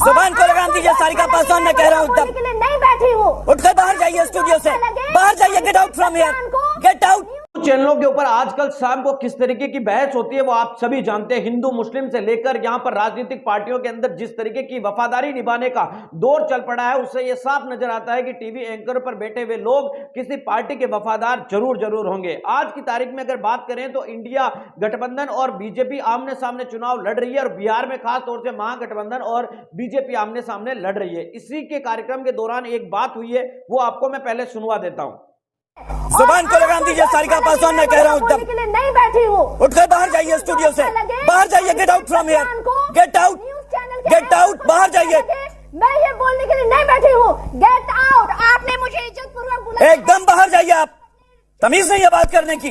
जुबान को लगाम दीजिए सारिका पासवान, मैं कह रहा हूँ एकदम के लिए नहीं बैठी हूँ। उठकर बाहर जाइए स्टूडियो से, बाहर जाइए, get out from here, get out. चैनलों के ऊपर आजकल शाम को किस तरीके की बहस होती है वो आप सभी जानते हैं। हिंदू मुस्लिम से लेकर यहां पर राजनीतिक पार्टियों के अंदर जिस तरीके की वफादारी निभाने का दौर चल पड़ा है उससे यह साफ नजर आता है कि टीवी एंकर पर बैठे हुए लोग किसी पार्टी के वफादार जरूर होंगे। आज की तारीख में अगर बात करें तो इंडिया गठबंधन और बीजेपी आमने सामने चुनाव लड़ रही है और बिहार में खास तौर से महागठबंधन और बीजेपी आमने सामने लड़ रही है। इसी के कार्यक्रम के दौरान एक बात हुई है वो आपको मैं पहले सुनवा देता हूं। जुबान को लगाम दीजिए सारिका पासवान, मैं कह रहा हूँ एकदम के लिए नहीं बैठी हूँ। उठकर बाहर जाइए स्टूडियो से, बाहर जाइए, get out from here, get out, get out, बाहर जाइए। मैं ये बोलने के लिए नहीं बैठी हूँ, गेट आउट। आपने मुझे इज्जत पूर्वक बुलाया, एकदम बाहर जाइए। आप तमीज नहीं है बात करने की,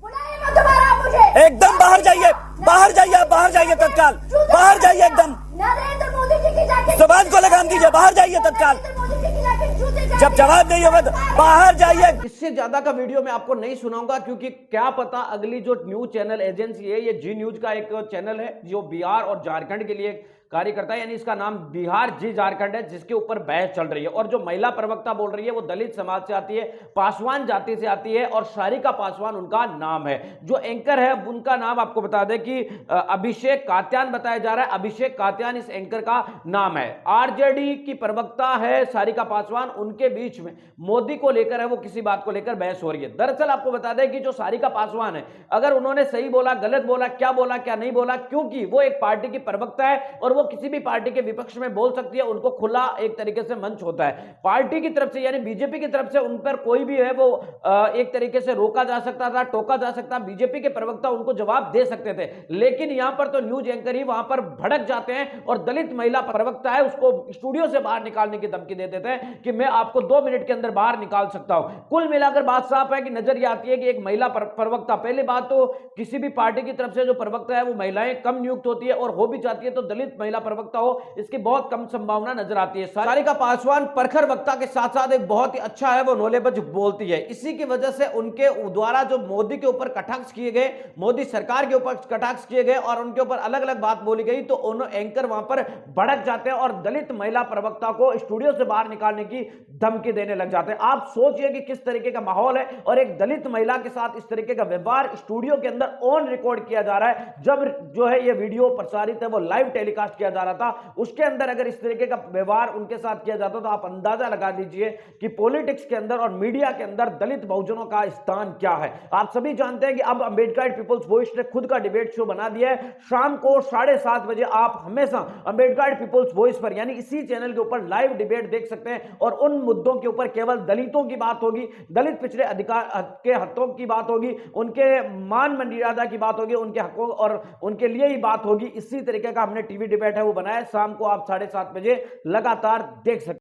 बुलाइए मत दोबारा मुझे। एकदम बाहर जाइए, बाहर जाइए, आप बाहर जाइए तत्काल, बाहर जाइए एकदम। नरेंद्र मोदी जी की जाके जुबान को लगाम दीजिए, बाहर जाइए तत्काल। मोदी जी की जाके जूते जब जवाब नहीं होगा तो बाहर जाइए। इससे ज्यादा का वीडियो मैं आपको नहीं सुनाऊंगा क्योंकि क्या पता अगली जो न्यूज चैनल एजेंसी है ये जी न्यूज का एक चैनल है जो बिहार और झारखंड के लिए कार्य करता है, यानी इसका नाम बिहार जी झारखंड है, जिसके ऊपर बहस चल रही है। और जो महिला प्रवक्ता बोल रही है वो दलित समाज से आती है, पासवान जाति से आती है और सारिका पासवान उनका नाम है। जो एंकर है उनका नाम आपको बता दें कि अभिषेक कात्यान बताया जा रहा है। अभिषेक कात्यान इस एंकर का नाम है। आरजेडी की प्रवक्ता है सारिका पासवान, उनके बीच में मोदी को लेकर है वो किसी बात को लेकर बहस हो रही है। दरअसल आपको बता दें कि जो सारिका पासवान है अगर उन्होंने सही बोला, गलत बोला, क्या नहीं बोला, क्योंकि वो एक पार्टी की प्रवक्ता है और वो किसी भी पार्टी के विपक्ष में बोल सकती है, उनको खुला एक तरीके से मंच होता है। पार्टी की तरफ से यानी बीजेपी की तरफ से उन पर कोई भी है वो एक तरीके से रोका जा सकता था, टोका जा सकता, बीजेपी के प्रवक्ता उनको जवाब दे सकते थे। लेकिन यहां पर तो न्यूज एंकर ही वहां पर भड़क जाते हैं और दलित महिला प्रवक्ता है उसको स्टूडियो से बाहर निकालने की धमकी दे देते हैं कि मैं आपको 2 मिनट के अंदर बाहर निकाल सकता हूं। कुल मिलाकर बात साफ है कि नजर यह आती है कि एक महिला प्रवक्ता, पहली बात तो किसी भी पार्टी की तरफ से जो प्रवक्ता है वो महिलाएं कम नियुक्त होती है और हो भी जाती है तो दलित महिला प्रवक्ता हो इसकी बहुत कम संभावना नजर आती है। सारिका पासवान प्रखर वक्ता के साथ साथ एक बहुत ही अच्छा है वो नॉलेज बोलती है। इसी की वजह से उनके द्वारा जो मोदी के ऊपर कटाक्ष किए गए, मोदी सरकार के ऊपर कटाक्ष किए गए और उनके ऊपर अलग अलग बात बोली गई तो उन्होंने एंकर वहां पर भड़क जाते हैं और दलित महिला प्रवक्ता को स्टूडियो से बाहर निकालने की धमकी देने लग जाते हैं। आप सोचिए कि किस तरीके का माहौल है और एक दलित महिला के साथ इस तरीके का व्यवहार स्टूडियो के अंदर ऑन रिकॉर्ड किया जा रहा है। जब जो है ये वीडियो प्रसारित है वो लाइव टेलीकास्ट किया जा रहा था, उसके अंदर अगर इस तरीके का व्यवहार उनके साथ किया जाता तो आप अंदाजा लगा दीजिए कि पॉलिटिक्स के अंदर और मीडिया के अंदर दलित बहुजनों का स्थान क्या है। आप सभी जानते हैं कि अब अंबेडकर पीपल्स वॉइस ने खुद का डिबेट शो बना दिया है। शाम को 7:30 बजे आप हमेशा अंबेडकर पीपल्स वॉइस पर यानी इसी चैनल के ऊपर लाइव डिबेट देख सकते हैं और उन मुद्दों के ऊपर केवल दलितों की बात होगी, दलित पिछड़े अधिकार के हकों की बात होगी, उनके मान मर्यादा की बात होगी, उनके हकों और उनके लिए ही बात होगी। इसी तरीके का हमने टीवी डिबेट है वो बनाया। शाम को आप 7:30 बजे लगातार देख सकते हैं।